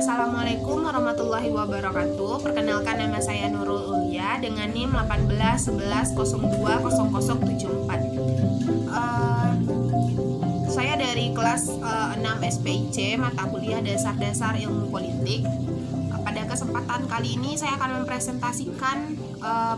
Assalamualaikum warahmatullahi wabarakatuh. Perkenalkan, nama saya Nurul Ulia dengan NIM 1811020074. Saya dari kelas 6 SPIC, mata kuliah Dasar-Dasar Ilmu Politik. Pada kesempatan kali ini saya akan mempresentasikan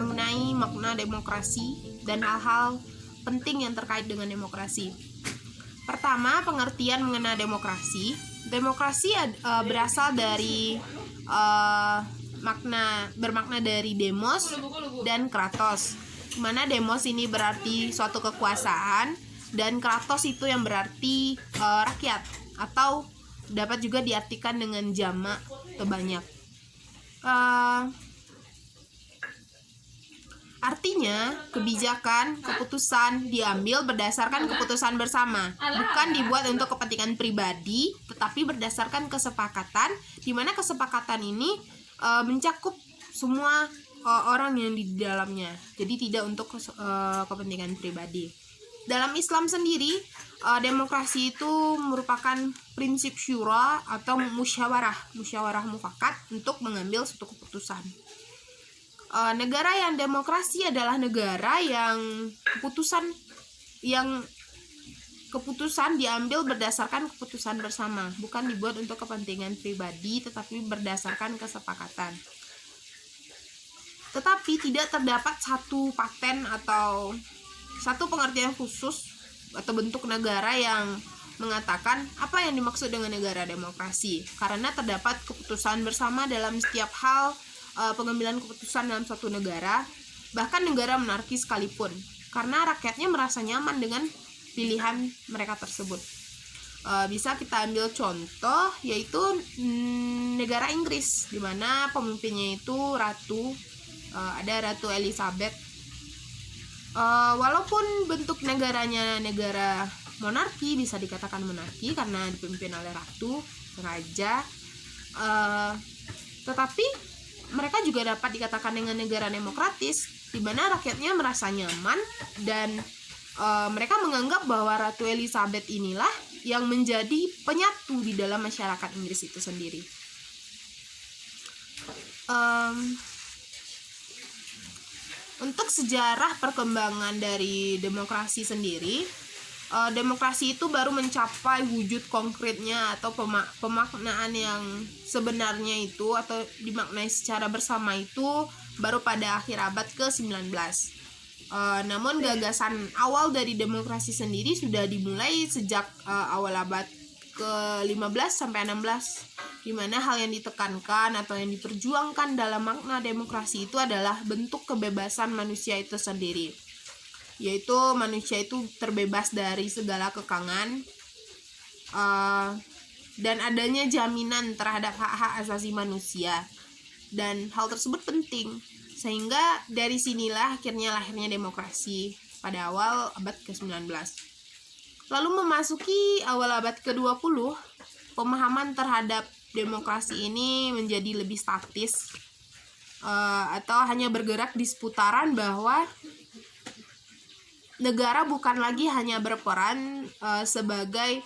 mengenai makna demokrasi dan hal-hal penting yang terkait dengan demokrasi. Pertama, pengertian mengenai demokrasi. Demokrasi berasal dari bermakna dari demos dan kratos. Dimana demos ini berarti suatu kekuasaan dan kratos itu yang berarti rakyat, atau dapat juga diartikan dengan jamak atau banyak. Artinya, kebijakan, keputusan diambil berdasarkan keputusan bersama, bukan dibuat untuk kepentingan pribadi, tetapi berdasarkan kesepakatan, di mana kesepakatan ini mencakup semua orang yang di dalamnya. Jadi tidak untuk kepentingan pribadi. Dalam Islam sendiri, demokrasi itu merupakan prinsip syura atau musyawarah mufakat untuk mengambil suatu keputusan. Negara yang demokrasi adalah negara yang keputusan diambil berdasarkan keputusan bersama, bukan dibuat untuk kepentingan pribadi, tetapi berdasarkan kesepakatan. Tetapi tidak terdapat satu paten atau satu pengertian khusus atau bentuk negara yang mengatakan apa yang dimaksud dengan negara demokrasi, karena terdapat keputusan bersama dalam setiap hal pengambilan keputusan dalam suatu negara, bahkan negara monarki sekalipun, karena rakyatnya merasa nyaman dengan pilihan mereka tersebut. Bisa kita ambil contoh, yaitu negara Inggris, di mana pemimpinnya itu ada Ratu Elizabeth. Walaupun bentuk negaranya negara monarki, bisa dikatakan monarki karena dipimpin oleh ratu, raja, tetapi mereka juga dapat dikatakan dengan negara demokratis, di mana rakyatnya merasa nyaman dan mereka menganggap bahwa Ratu Elizabeth inilah yang menjadi penyatu di dalam masyarakat Inggris itu sendiri. Untuk sejarah perkembangan dari demokrasi sendiri, demokrasi itu baru mencapai wujud konkretnya atau pemaknaan yang sebenarnya itu atau dimaknai secara bersama itu baru pada akhir abad ke-19. Namun gagasan awal dari demokrasi sendiri sudah dimulai sejak awal abad ke-15 sampai 16, di mana hal yang ditekankan atau yang diperjuangkan dalam makna demokrasi itu adalah bentuk kebebasan manusia itu sendiri, yaitu manusia itu terbebas dari segala kekangan dan adanya jaminan terhadap hak-hak asasi manusia, dan hal tersebut penting sehingga dari sinilah lahirnya demokrasi pada awal abad ke-19. Lalu memasuki awal abad ke-20, pemahaman terhadap demokrasi ini menjadi lebih statis atau hanya bergerak di seputaran bahwa negara bukan lagi hanya berperan sebagai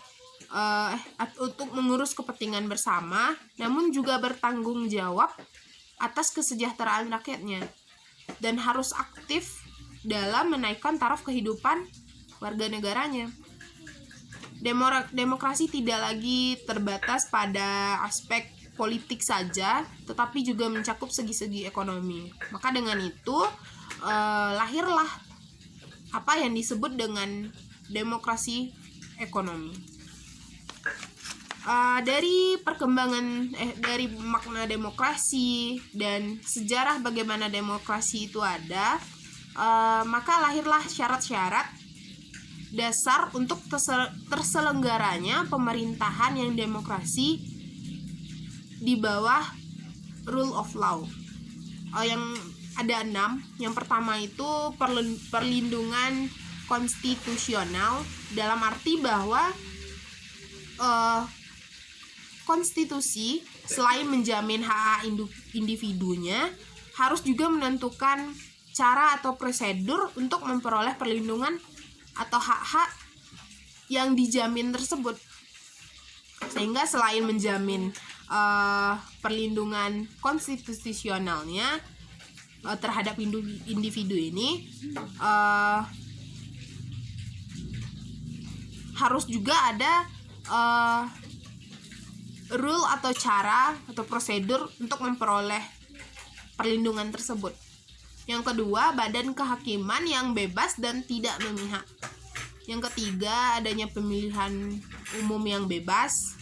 untuk mengurus kepentingan bersama, namun juga bertanggung jawab atas kesejahteraan rakyatnya dan harus aktif dalam menaikkan taraf kehidupan warga negaranya. Demokrasi tidak lagi terbatas pada aspek politik saja, tetapi juga mencakup segi-segi ekonomi. Maka dengan itu lahirlah apa yang disebut dengan demokrasi ekonomi. Dari perkembangan dari makna demokrasi dan sejarah bagaimana demokrasi itu ada, maka lahirlah syarat-syarat dasar untuk terselenggaranya pemerintahan yang demokrasi di bawah rule of law. Yang ada 6. Yang pertama itu perlindungan konstitusional, dalam arti bahwa konstitusi selain menjamin hak individunya, harus juga menentukan cara atau prosedur untuk memperoleh perlindungan atau hak-hak yang dijamin tersebut. Sehingga selain menjamin perlindungan konstitusionalnya terhadap individu ini, harus juga ada rule atau cara atau prosedur untuk memperoleh perlindungan tersebut. Yang kedua, badan kehakiman yang bebas dan tidak memihak. Yang ketiga, adanya pemilihan umum yang bebas.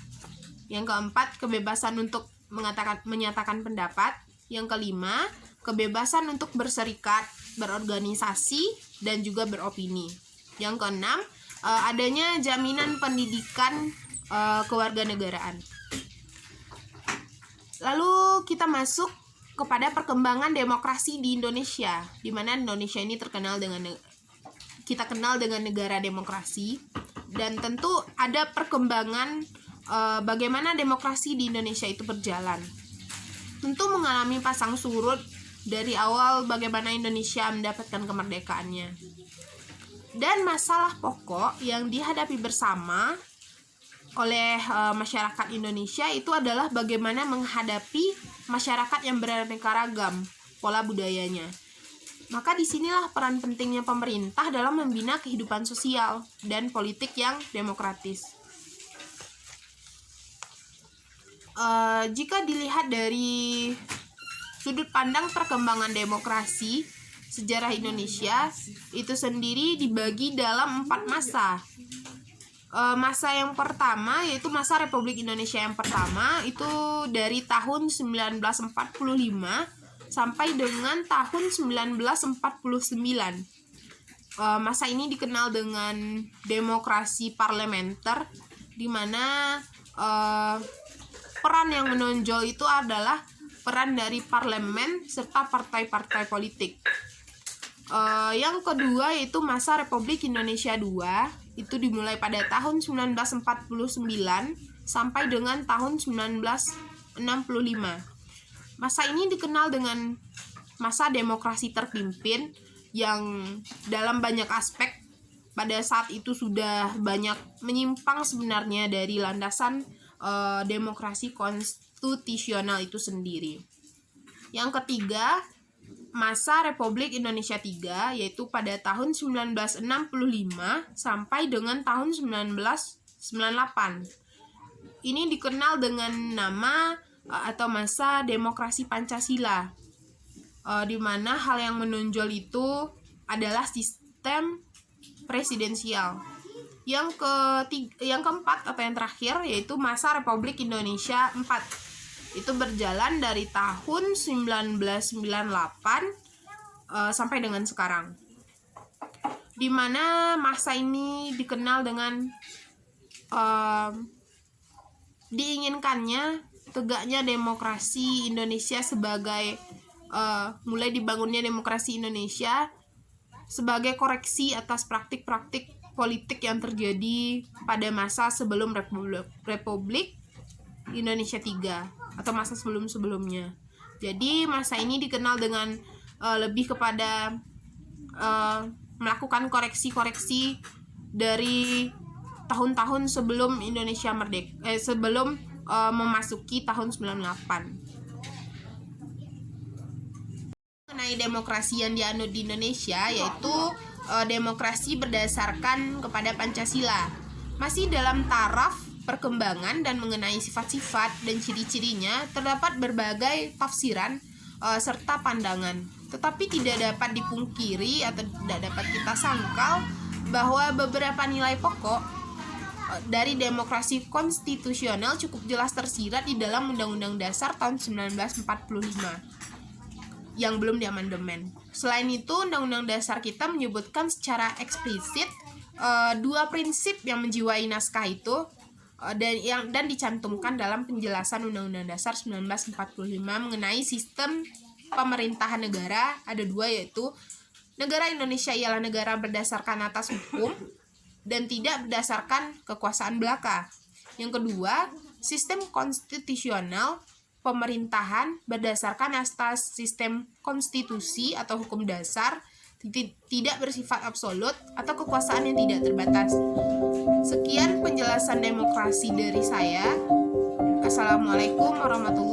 Yang keempat, kebebasan untuk menyatakan pendapat. Yang kelima, kebebasan untuk berserikat, berorganisasi, dan juga beropini. Yang keenam, adanya jaminan pendidikan kewarganegaraan. Lalu kita masuk kepada perkembangan demokrasi di Indonesia, di mana Indonesia ini kita kenal dengan negara demokrasi, dan tentu ada perkembangan bagaimana demokrasi di Indonesia itu berjalan. Tentu mengalami pasang surut dari awal bagaimana Indonesia mendapatkan kemerdekaannya. Dan masalah pokok yang dihadapi bersama oleh masyarakat Indonesia itu adalah bagaimana menghadapi masyarakat yang beraneka ragam pola budayanya. Maka disinilah peran pentingnya pemerintah dalam membina kehidupan sosial dan politik yang demokratis. Jika dilihat dari sudut pandang perkembangan demokrasi, sejarah Indonesia itu sendiri dibagi dalam 4 masa. Masa yang pertama yaitu masa Republik Indonesia yang pertama, itu dari tahun 1945 sampai dengan tahun 1949. Masa ini dikenal dengan demokrasi parlementer, di mana peran yang menonjol itu adalah peran dari parlemen serta partai-partai politik. Yang kedua yaitu masa Republik Indonesia II, itu dimulai pada tahun 1949 sampai dengan tahun 1965. Masa ini dikenal dengan masa demokrasi terpimpin yang dalam banyak aspek pada saat itu sudah banyak menyimpang sebenarnya dari landasan demokrasi konstitusional itu sendiri. Yang ketiga, masa Republik Indonesia III, yaitu pada tahun 1965 sampai dengan tahun 1998. Ini dikenal dengan nama atau masa demokrasi Pancasila, di mana hal yang menonjol itu adalah sistem presidensial. Yang keempat atau yang terakhir yaitu masa Republik Indonesia IV. Itu berjalan dari tahun 1998 sampai dengan sekarang, di mana masa ini dikenal dengan diinginkannya tegaknya demokrasi Indonesia sebagai mulai dibangunnya demokrasi Indonesia sebagai koreksi atas praktik-praktik politik yang terjadi pada masa sebelum Republik Indonesia III atau masa sebelum-sebelumnya. Jadi masa ini dikenal dengan lebih kepada melakukan koreksi-koreksi dari tahun-tahun sebelum Indonesia merdeka, sebelum memasuki tahun 98. Mengenai demokrasi yang dianut di Indonesia yaitu demokrasi berdasarkan kepada Pancasila. Masih dalam taraf perkembangan dan mengenai sifat-sifat dan ciri-cirinya terdapat berbagai tafsiran serta pandangan. Tetapi tidak dapat dipungkiri atau tidak dapat kita sangkal bahwa beberapa nilai pokok dari demokrasi konstitusional cukup jelas tersirat di dalam Undang-Undang Dasar tahun 1945 yang belum diamandemen. Selain itu, Undang-Undang Dasar kita menyebutkan secara eksplisit dua prinsip yang menjiwai naskah itu, dan dicantumkan dalam penjelasan Undang-Undang Dasar 1945 mengenai sistem pemerintahan negara. Ada dua, yaitu negara Indonesia ialah negara berdasarkan atas hukum dan tidak berdasarkan kekuasaan belaka. Yang kedua, sistem konstitusional pemerintahan berdasarkan atas sistem konstitusi atau hukum dasar, tidak bersifat absolut atau kekuasaan yang tidak terbatas. Sekian penjelasan demokrasi dari saya. Assalamualaikum warahmatullahi